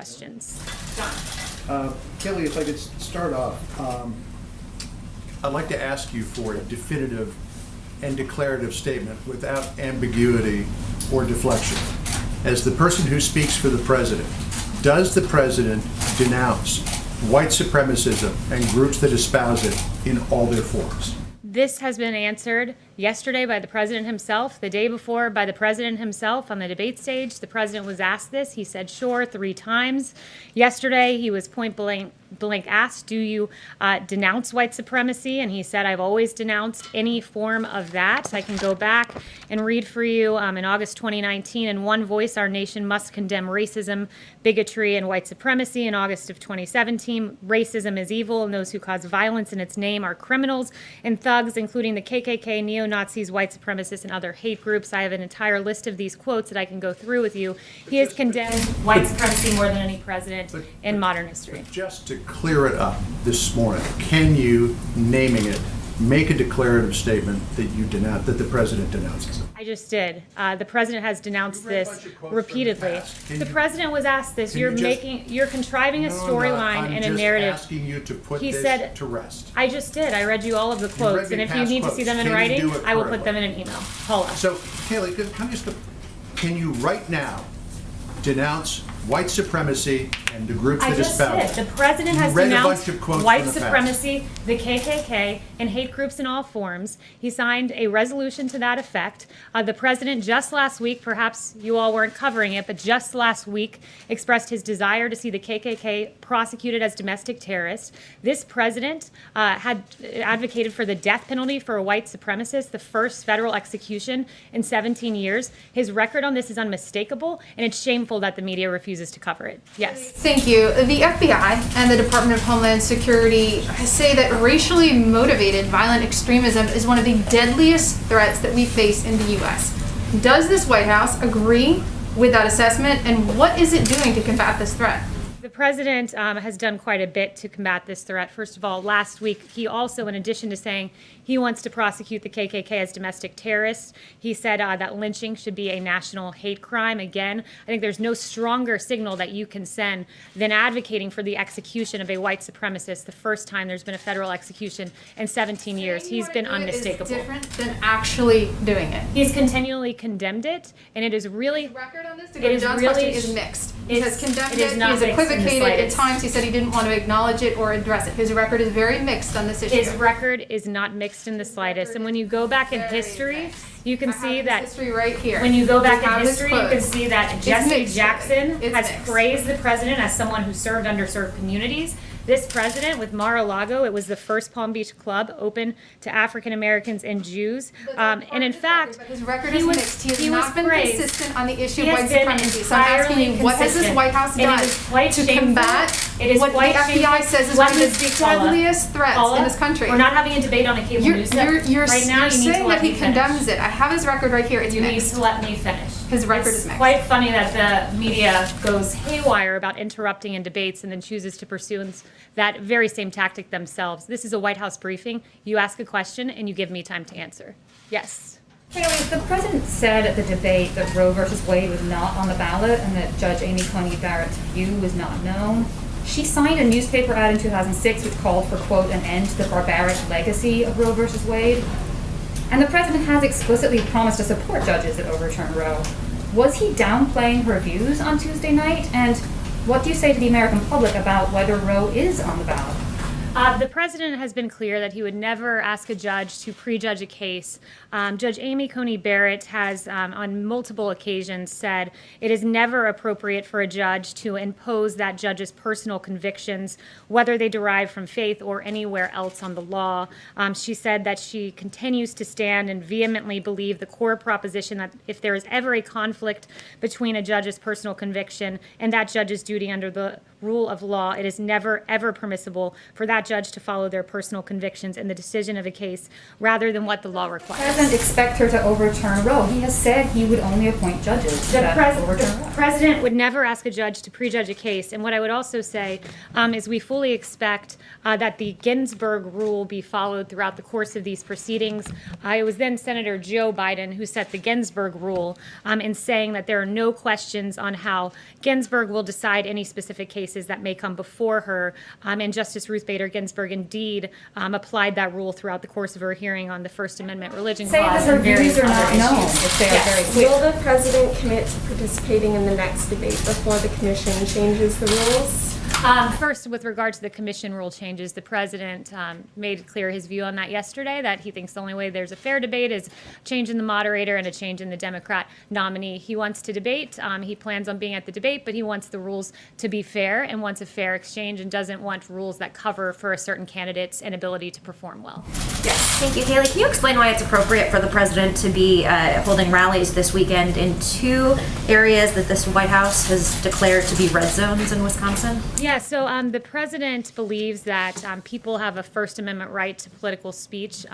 questions. Kayleigh, if I could start off, I'd like to ask you for a definitive and declarative statement without ambiguity or deflection. As the person who speaks for the president, does the president denounce white supremacism and groups that espouse it in all their forms? This has been answered yesterday by the president himself, the day before by the president himself on the debate stage. The president was asked this. He said, sure, 3 times. Yesterday, he was point blank asked, do you denounce white supremacy? And he said, I've always denounced any form of that. I can go back and read for you in August 2019, in one voice, our nation must condemn racism, bigotry, and white supremacy. In August of 2017, racism is evil, and those who cause violence in its name are criminals and thugs, including the KKK, neo-Nazis, white supremacists, and other hate groups. I have an entire list of these quotes that I can go through with you. He has condemned white supremacy more than any president in modern history. Just to clear it up this morning, can you, naming it, make a declarative statement that you denounce, that the president denounces it? I just did. The president has denounced this repeatedly. The you- president was asked this. Can You're you just- you're contriving a storyline and a narrative. I'm just asking you to put He this said- to rest. I just did. I read you all of the quotes, read me and if you past need to see quotes. them in Can you writing, do it I will put them in correctly? an email. Paula. So, Kayleigh, can you right now denounce white supremacy and the groups I that just espouse did. it? The president You has read a denounced bunch of quotes white from the past. supremacy, the KKK, and hate groups in all forms. He signed a resolution to that effect. The president just last week, perhaps you all weren't covering it, but just last week expressed his desire to see the KKK prosecuted as domestic terrorists. This president had advocated for the death penalty for a white supremacist, the first federal execution in 17 years. His record on this is unmistakable, and it's shameful that the media refuses to cover it. Yes. Thank you. The FBI and the Department of Homeland Security say that racially motivated violent extremism is one of the deadliest threats that we face in the U.S. Does this White House agree with that assessment, and what is it doing to combat this threat? The president has done quite a bit to combat this threat. First of all, last week, he also, in addition to saying he wants to prosecute the KKK as domestic terrorists, he said that lynching should be a national hate crime. Again, I think there's no stronger signal that you can send than advocating for the execution of a white supremacist the first time there's been a federal execution in 17 years. He's been unmistakable. It's different than actually doing it. He's continually condemned it, and it is really... His record on this, to It go to is John's really question, is mixed. He has condemned it is it, not he's mixed in the equivocated at slightest. times. He said he didn't want to acknowledge it or address it. His record is very mixed on this issue. His record is not mixed in the slightest. And when you go back in Very history, mixed. you can I have see his that history right here. when you go back I have in his history, you can quotes. see that It's Jesse mixed. Jackson It's has mixed. praised the president as someone who served underserved communities. This president with Mar-a-Lago, it was the first Palm Beach club open to African Americans and Jews. And in fact, But his record he is was- mixed. He has he was not been praised. consistent on the issue He of has white been supremacy. So I'm asking you, entirely what has this consistent. White House And it done is quite to shameful. combat It is what the quite FBI shameful. says is Let one me of the speak, Paula. deadliest threats Paula, in this country? we're not having a debate on a cable news network. Right now, you need to saying let that he me finish. condemns it. I have his record right here. It's You need mixed. to let me finish. His record It's is mixed. quite funny that the media goes haywire about interrupting in debates and then chooses to pursue that very same tactic themselves. This is a White House briefing. You ask a question and you give me time to answer. Yes. Kayleigh, the president said at the debate that Roe versus Wade was not on the ballot and that Judge Amy Coney Barrett's view was not known. She signed a newspaper ad in 2006 which called for, quote, an end to the barbaric legacy of Roe versus Wade. And the president has explicitly promised to support judges that overturn Roe. Was he downplaying her views on Tuesday night? And what do you say to the American public about whether Roe is on the ballot? The president has been clear that he would never ask a judge to prejudge a case. Judge Amy Coney Barrett has, on multiple occasions, said it is never appropriate for a judge to impose that judge's personal convictions, whether they derive from faith or anywhere else on the law. She said that she continues to stand and vehemently believe the core proposition that if there is ever a conflict between a judge's personal conviction and that judge's duty under the rule of law, it is never, ever permissible for that judge to follow their personal convictions in the decision of a case rather than what the law requires. Doesn't expect her to overturn Roe. He has said he would only appoint judges The that overturn Roe. president would never ask a judge to prejudge a case. And what I would also say is we fully expect that the Ginsburg rule be followed throughout the course of these proceedings. It was then Senator Joe Biden who set the Ginsburg rule in saying that there are no questions on how Ginsburg will decide any specific cases that may come before her. And Justice Ruth Bader Ginsburg indeed applied that rule throughout the course of her hearing on the First Amendment religion Say clause that her and various views are other not known, issues. if they are very clear. Will the president commit to participating in the next debate before the commission changes the rules? First, with regard to the commission rule changes, the president made clear his view on that yesterday, that he thinks the only way there's a fair debate is change in the moderator and a change in the Democrat nominee. He wants to debate. He plans on being at the debate, but he wants the rules to be fair and wants a fair exchange and doesn't want rules that cover for a certain candidate's inability to perform well. Thank you, Kayleigh. Can you explain why it's appropriate for the president to be holding rallies this weekend in two areas that this White House has declared to be red zones in Wisconsin? Yeah, so the president believes that people have a First Amendment right to political speech.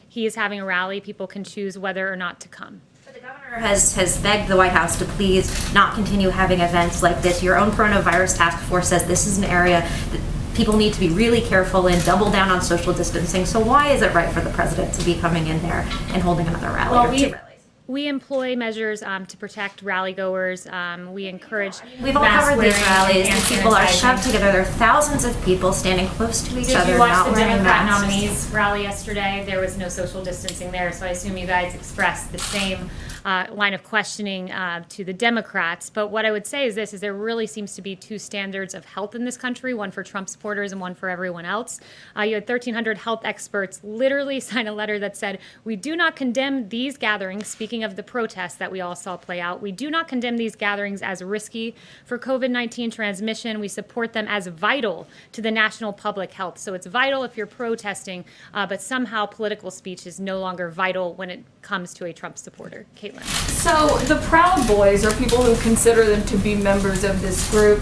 He is having a rally. People can choose whether or not to come. But the governor has begged the White House to please not continue having events like this. Your own coronavirus task force says this is an area that people need to be really careful in, double down on social distancing. So why is it right for the president to be coming in there and holding another rally Well, or two rallies? we employ measures to protect rally goers. We encourage We've all mask covered these wearing rallies. and These people are sanitizing. shoved together. There are thousands of people standing close to each Did other, you watch not the wearing Democrat masks. nominees rally yesterday? There was no social distancing there, so I assume you guys expressed the same line of questioning to the Democrats. But what I would say is this, is there really seems to be two standards of health in this country, one for Trump supporters and one for everyone else. You had 1,300 health experts literally sign a letter that said, we do not condemn these gatherings, speaking of the protests that we all saw play out, we do not condemn these gatherings as risky for COVID-19 transmission. We support them as vital to the national public health. So it's vital if you're protesting, but somehow political speech is no longer vital when it comes to a Trump supporter. Caitlin. So the Proud Boys, or people who consider them to be members of this group,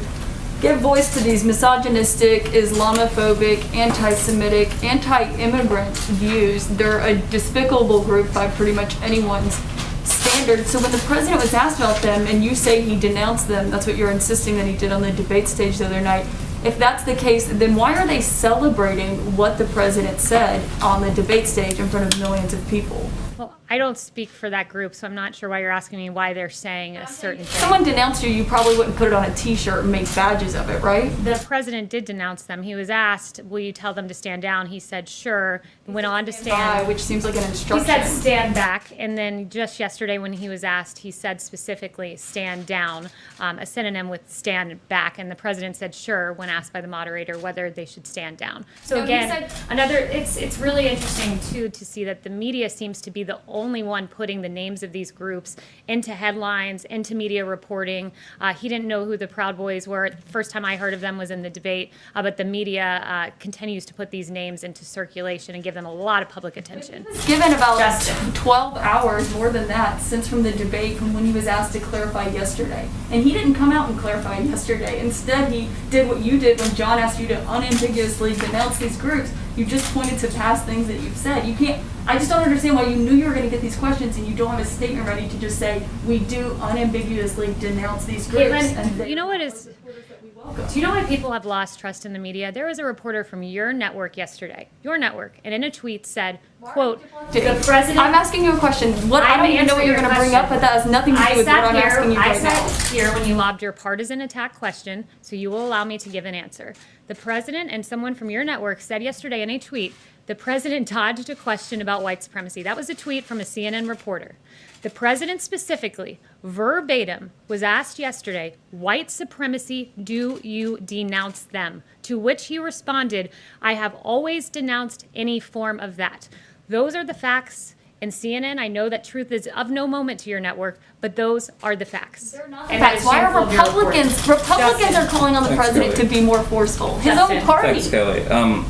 give voice to these misogynistic, Islamophobic, anti-Semitic, anti-immigrant views. They're a despicable group by pretty much anyone's standards. So when the president was asked about them, and you say he denounced them, that's what you're insisting that he did on the debate stage the other night. If that's the case, then why are they celebrating what the president said on the debate stage in front of millions of people? Well, I don't speak for that group, so I'm not sure why you're asking me why they're saying a certain If thing. someone denounced you, you probably wouldn't put it on a t-shirt and make badges of it, right? The president did denounce them. He was asked, will you tell them to stand down? He said, sure, and went on to By, stand. which seems like an He instruction. said stand back, and then just yesterday when he was asked, he said specifically stand down, a synonym with stand back, and the president said sure when asked by the moderator whether they should stand down. So No, he again, said- it's really interesting too to see that the media seems to be the only one putting the names of these groups into headlines, into media reporting. He didn't know who the Proud Boys were. The first time I heard of them was in the debate, but the media continues to put these names into circulation and give them a lot of public attention. Given about Justin. 12 hours, more than that, since from the debate from when he was asked to clarify yesterday. And he didn't come out and clarify yesterday. Instead, he did what you did when John asked you to unambiguously denounce these groups. You just pointed to past things that you've said. You can't, I just don't understand why you knew you were going to get these questions and you don't have a statement ready to just say, we do unambiguously denounce these groups. Caitlin, and they you know what are is- supporters that we welcome. Do you know why people have lost trust in the media? There was a reporter from your network yesterday, and in a tweet said, quote, The president- I'm asking you a question. I don't even know what you're going to bring up, but that has nothing to do with what I'm asking you right now. I sat here when you lobbed your partisan attack question, so you will allow me to give an answer. The president and someone from your network said yesterday in a tweet, the president dodged a question about white supremacy. That was a tweet from a CNN reporter. The president specifically, verbatim, was asked yesterday, white supremacy, do you denounce them? To which he responded, I have always denounced any form of that. Those are the facts. And CNN, I know that truth is of no moment to your network, but those are the facts. They're not And the that facts. is Why shameful are of your Republicans reporting. are calling on the Thanks, president to Kayleigh. be more forceful? His Justin. own party. Thanks, Kayleigh.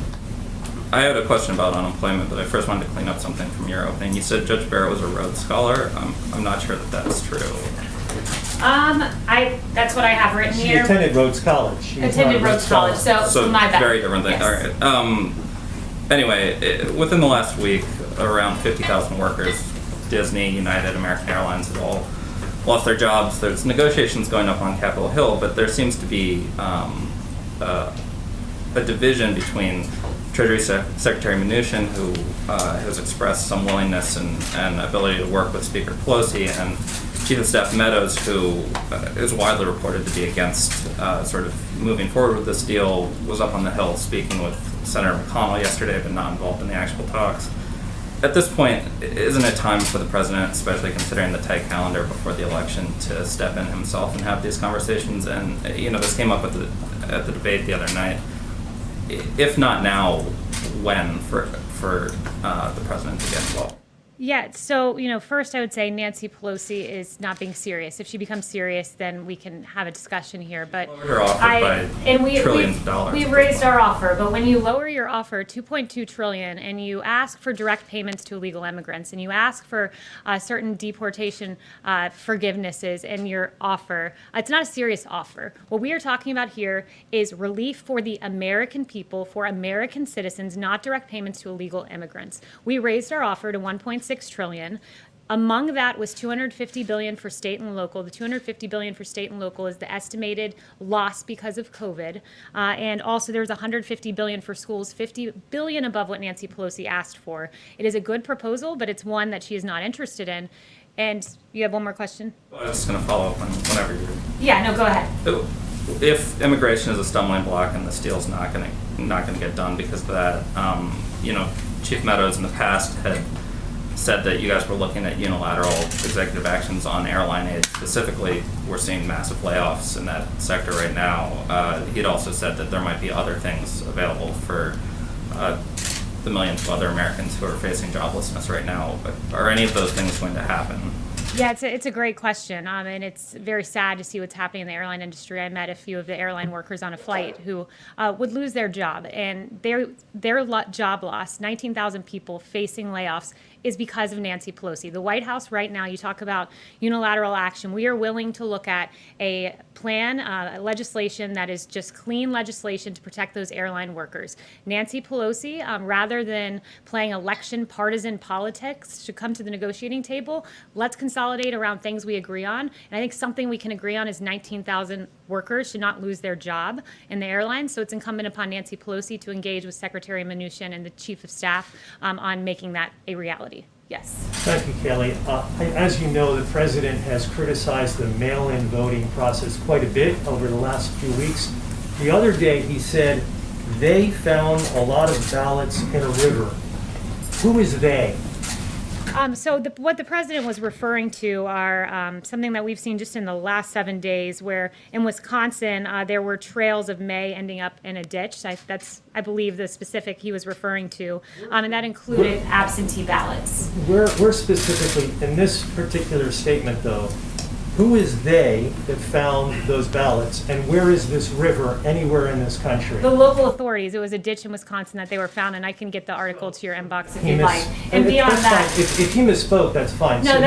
I had a question about unemployment, but I first wanted to clean up something from your opening. You said Judge Barrett was a Rhodes Scholar. I'm not sure that that's true. That's what I have written She here. attended Rhodes College. She was Attended not a Rhodes College, scholar. so my bad. very different thing. Yes. All right. Anyway, within the last week, around 50,000 workers, Disney, United, American Airlines have all lost their jobs. There's negotiations going up on Capitol Hill, but there seems to be a division between Treasury Secretary Mnuchin, who has expressed some willingness and ability to work with Speaker Pelosi, and Chief of Staff Meadows, who is widely reported to be against sort of moving forward with this deal, was up on the Hill speaking with Senator McConnell yesterday, but not involved in the actual talks. At this point, isn't it time for the president, especially considering the tight calendar before the election, to step in himself and have these conversations? And this came up at the debate the other night. If not now, when for the president to get involved? Yeah, so, first I would say Nancy Pelosi is not being serious. If she becomes serious, then we can have a discussion here, but Her offer by trillions of dollars. We've raised our offer, but when you lower your offer $2.2 trillion and you ask for direct payments to illegal immigrants and you ask for certain deportation forgivenesses in your offer, it's not a serious offer. What we are talking about here is relief for the American people, for American citizens, not direct payments to illegal immigrants. We raised our offer to $1.6 trillion. Among that was $250 billion for state and local. The $250 billion for state and local is the estimated loss because of COVID. And also there's $150 billion for schools, $50 billion above what Nancy Pelosi asked for. It is a good proposal, but it's one that she is not interested in. And you have one more question? I was just going to follow up on whenever you're. Yeah, no, go ahead. If immigration is a stumbling block and this deal's not going to get done because of that, Chief Meadows in the past had said that you guys were looking at unilateral executive actions on airline aid. Specifically, we're seeing massive layoffs in that sector right now. He'd also said that there might be other things available for the millions of other Americans who are facing joblessness right now. But are any of those things going to happen? Yeah, it's a great question, and it's very sad to see what's happening in the airline industry. I met a few of the airline workers on a flight who would lose their job, and their job loss, 19,000 people facing layoffs, is because of Nancy Pelosi. The White House right now, you talk about unilateral action. We are willing to look at a plan, legislation that is just clean legislation to protect those airline workers. Nancy Pelosi, rather than playing election partisan politics, should come to the negotiating table. Let's consolidate around things we agree on. And I think something we can agree on is 19,000 workers should not lose their job in the airlines. So it's incumbent upon Nancy Pelosi to engage with Secretary Mnuchin and the Chief of Staff on making that a reality. Yes. Thank you, Kayleigh. As you know, the president has criticized the mail-in voting process quite a bit over the last few weeks. The other day, he said they found a lot of ballots in a river. Who is they? What the president was referring to are something that we've seen just in the last 7 days, where in Wisconsin there were trails of May ending up in a ditch. That's, I believe, the specific he was referring to, and that included absentee ballots. We're specifically, in this particular statement, though, who is they that found those ballots, and where is this river anywhere in this country? The local authorities. It was a ditch in Wisconsin that they were found, and I can get the article to your inbox if you'd like. And beyond that, if he misspoke, that's fine. No, So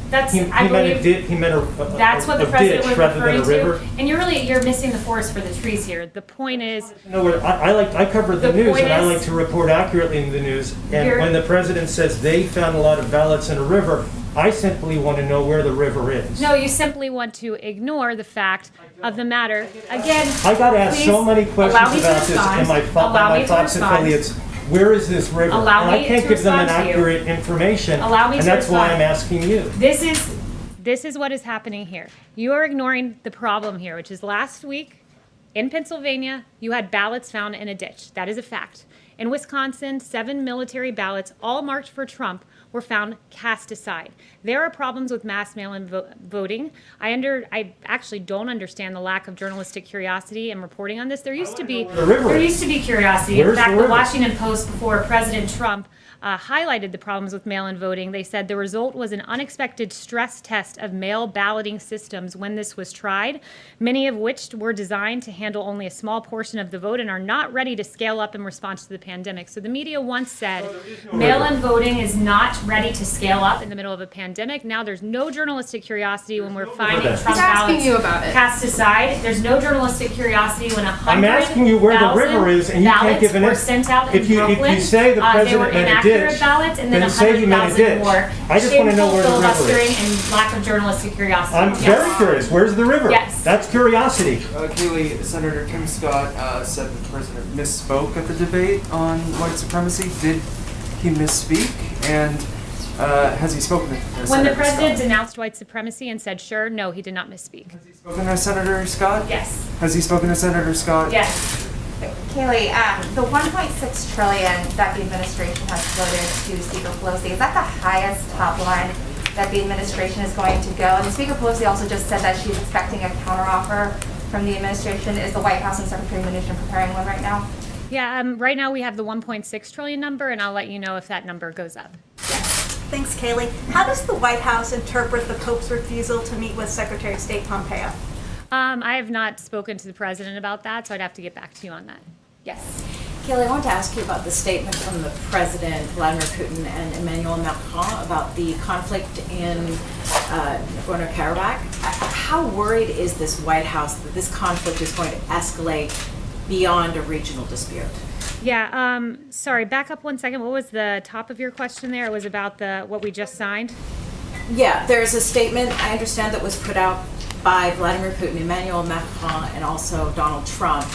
that's he I believe he meant a that's what the president was rather than referring a river. to. And you're missing the forest for the trees here. The point is, No, I cover the The news, point and I is- like to report accurately in the news. And You're- when the president says they found a lot of ballots in a river, I simply want to know where the river is. no, you simply want to ignore the fact of the matter. Again, I got asked so please many allow questions me to about this respond. and my Allow me to Fox respond. affiliates. Where is this river? Allow And I me can't to give them respond to you. accurate information. Allow me and to that's why respond. I'm asking you. This is what is happening here. You are ignoring the problem here, which is last week in Pennsylvania, you had ballots found in a ditch. That is a fact. In Wisconsin, 7 military ballots, all marked for Trump, were found cast aside. There are problems with mass mail-in voting. I actually don't understand the lack of journalistic curiosity and reporting on this. There used to be curiosity. Where's In fact, the the river? Washington Post, before President Trump highlighted the problems with mail-in voting, they said the result was an unexpected stress test of mail balloting systems when this was tried, many of which were designed to handle only a small portion of the vote and are not ready to scale up in response to the pandemic. So the media once said mail-in voting is not ready to scale up in the middle of a pandemic. Now there's no journalistic curiosity when we're finding Trump He's asking ballots you about it. cast aside. There's no journalistic curiosity when I'm asking you where the river is, and you can't give an were answer. sent out in If you Brooklyn. say the They were president meant a inaccurate ditch, ballots, and then then say he meant a 100,000 ditch. more. I just wanna know where the river is. Shameful filibustering and lack of journalistic curiosity. I'm Yes. very curious. Where's the river? Yes. That's curiosity. Kayleigh, Senator Tim Scott said the president misspoke at the debate on white supremacy. Did he misspeak? And has he spoken to When Senator the president Scott? denounced white supremacy and said, sure, no, he did not misspeak. Has he spoken to Senator Scott? Yes. Has he spoken to Senator Scott? Yes. Kayleigh, the 1.6 trillion that the administration has floated to Speaker Pelosi, is that the highest top line that the administration is going to go? And Speaker Pelosi also just said that she's expecting a counteroffer from the administration. Is the White House and Secretary Mnuchin preparing one right now? Yeah, right now we have the 1.6 trillion number, and I'll let you know if that number goes up. Thanks, Kayleigh. How does the White House interpret the Pope's refusal to meet with Secretary of State Pompeo? I have not spoken to the president about that, so I'd have to get back to you on that. Yes. Kayleigh, I want to ask you about the statement from the President, Vladimir Putin, and Emmanuel Macron about the conflict in Nagorno-Karabakh. How worried is this White House that this conflict is going to escalate beyond a regional dispute? Yeah, sorry, back up one second. What was the top of your question there? It was about what we just signed? Yeah, there's a statement, I understand, that was put out by Vladimir Putin, Emmanuel Macron, and also Donald Trump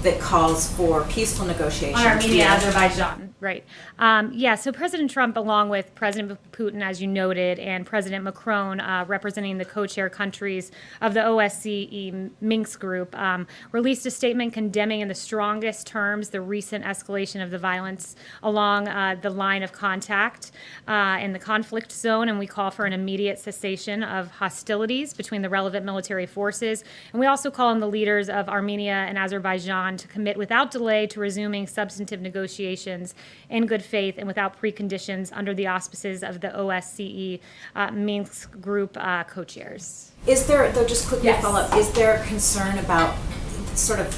that calls for peaceful negotiations. On Armenia, Azerbaijan, right. Yeah, so President Trump, along with President Putin, as you noted, and President Macron, representing the co-chair countries of the OSCE Minsk group, released a statement condemning in the strongest terms the recent escalation of the violence along the line of contact in the conflict zone, and we call for an immediate cessation of hostilities between the relevant military forces. And we also call on the leaders of Armenia and Azerbaijan to commit without delay to resuming substantive negotiations in good faith and without preconditions under the auspices of the OSCE Minsk group co-chairs. Is there, though, just quickly Yes. follow up, is there concern about sort of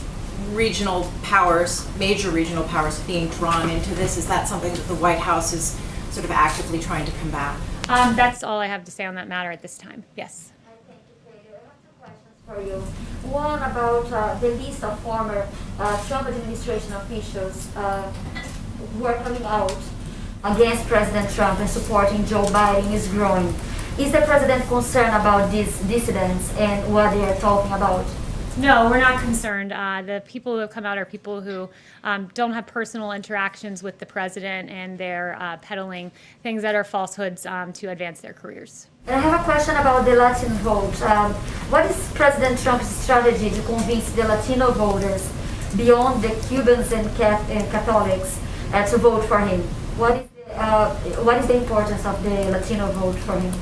regional powers, major regional powers being drawn into this? Is that something that the White House is sort of actively trying to combat? That's all I have to say on that matter at this time. Yes. Thank you, Kayleigh. I have two questions for you. One about the list of former Trump administration officials who are coming out against President Trump and supporting Joe Biden is growing. Is the president concerned about these dissidents and what they are talking about? No, we're not concerned. The people who have come out are people who don't have personal interactions with the president, and they're peddling things that are falsehoods to advance their careers. And I have a question about the Latin vote. What is President Trump's strategy to convince the Latino voters beyond the Cubans and Catholics to vote for him? What is the importance of the Latino vote for him?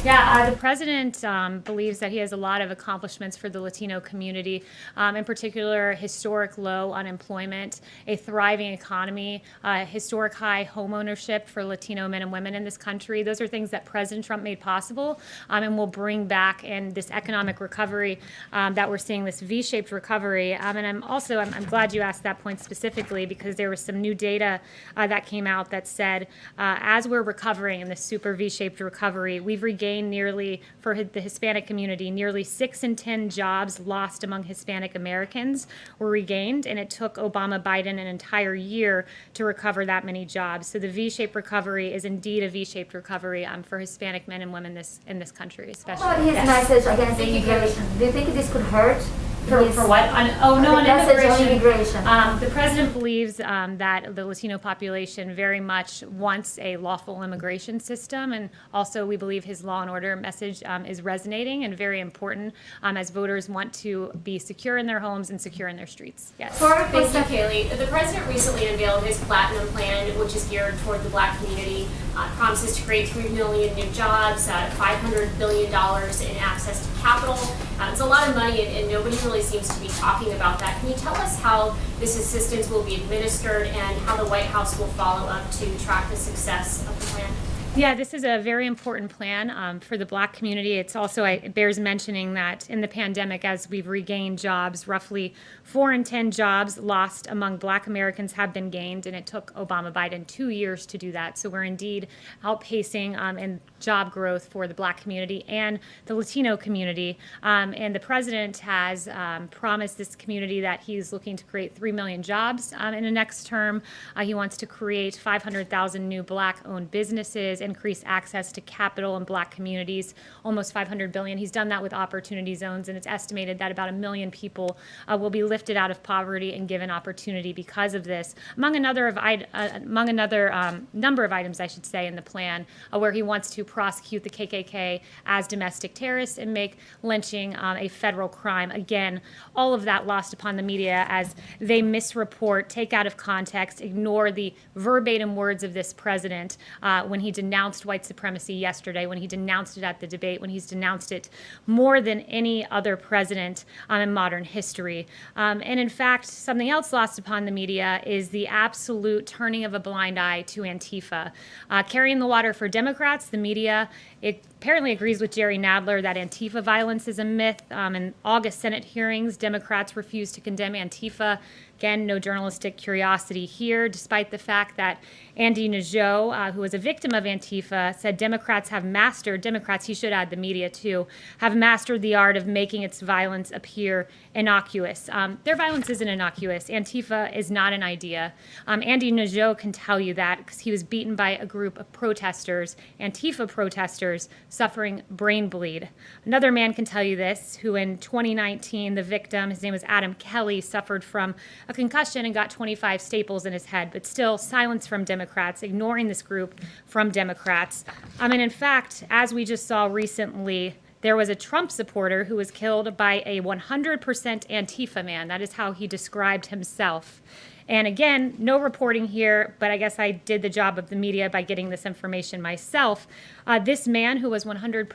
Yeah, the president believes that he has a lot of accomplishments for the Latino community, in particular historic low unemployment, a thriving economy, historic high home ownership for Latino men and women in this country. Those are things that President Trump made possible and will bring back in this economic recovery that we're seeing, this V-shaped recovery. And I'm glad you asked that point specifically, because there was some new data that came out that said as we're recovering in this super V-shaped recovery, we've regained nearly, for the Hispanic community, nearly 6 in 10 jobs lost among Hispanic Americans were regained, and it took Obama-Biden an entire year to recover that many jobs. So the V-shaped recovery is indeed a V-shaped recovery for Hispanic men and women in this country, especially. What about his message against immigration? Do you think this could hurt? For what? On immigration. The president believes that the Latino population very much wants a lawful immigration system, and also we believe his law and order message is resonating and very important as voters want to be secure in their homes and secure in their streets. Yes. Thank you, Kayleigh. The president recently unveiled his Platinum Plan, which is geared toward the Black community. Promises to create 3 million new jobs, $500 billion in access to capital. It's a lot of money, and nobody really seems to be talking about that. Can you tell us how this assistance will be administered and how the White House will follow up to track the success of the plan? Yeah, this is a very important plan for the Black community. It's also, it bears mentioning that in the pandemic, as we've regained jobs, roughly 4 in 10 jobs lost among Black Americans have been gained, and it took Obama-Biden 2 years to do that. So we're indeed outpacing in job growth for the Black community and the Latino community. And the president has promised this community that he's looking to create 3 million jobs in the next term. He wants to create 500,000 new Black-owned businesses, increase access to capital in Black communities, almost $500 billion. He's done that with opportunity zones, and it's estimated that about 1 million people will be lifted out of poverty and given opportunity because of this, among another number of items, I should say, in the plan, where he wants to prosecute the KKK as domestic terrorists and make lynching a federal crime. Again, all of that lost upon the media as they misreport, take out of context, ignore the verbatim words of this president when he denounced white supremacy yesterday, when he denounced it at the debate, when he's denounced it more than any other president in modern history. And in fact, something else lost upon the media is the absolute turning of a blind eye to Antifa. Carrying the water for Democrats, the media, it apparently agrees with Jerry Nadler that Antifa violence is a myth. In August Senate hearings, Democrats refused to condemn Antifa. Again, no journalistic curiosity here, despite the fact that Andy Nadeau, who was a victim of Antifa, said Democrats, he should add the media too, have mastered the art of making its violence appear innocuous. Their violence isn't innocuous. Antifa is not an idea. Andy Nadeau can tell you that because he was beaten by a group of protesters, Antifa protesters, suffering brain bleed. Another man can tell you this, who in 2019, the victim, his name was Adam Kelly, suffered from a concussion and got 25 staples in his head, but still silence from Democrats, ignoring this group from Democrats. And in fact, as we just saw recently, there was a Trump supporter who was killed by a 100% Antifa man. That is how he described himself. And again, no reporting here, but I guess I did the job of the media by getting this information myself. This man who was 100%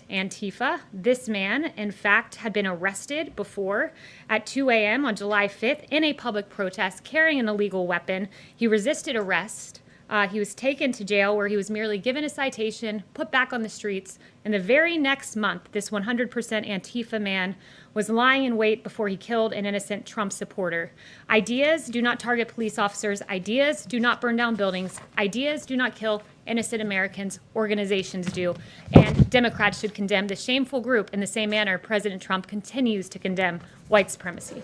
Antifa, this man, in fact, had been arrested before at 2 a.m. on July 5th in a public protest carrying an illegal weapon. He resisted arrest. He was taken to jail where he was merely given a citation, put back on the streets, and the very next month, this 100% Antifa man was lying in wait before he killed an innocent Trump supporter. Ideas do not target police officers. Ideas do not burn down buildings. Ideas do not kill innocent Americans. Organizations do. And Democrats should condemn this shameful group in the same manner President Trump continues to condemn white supremacy.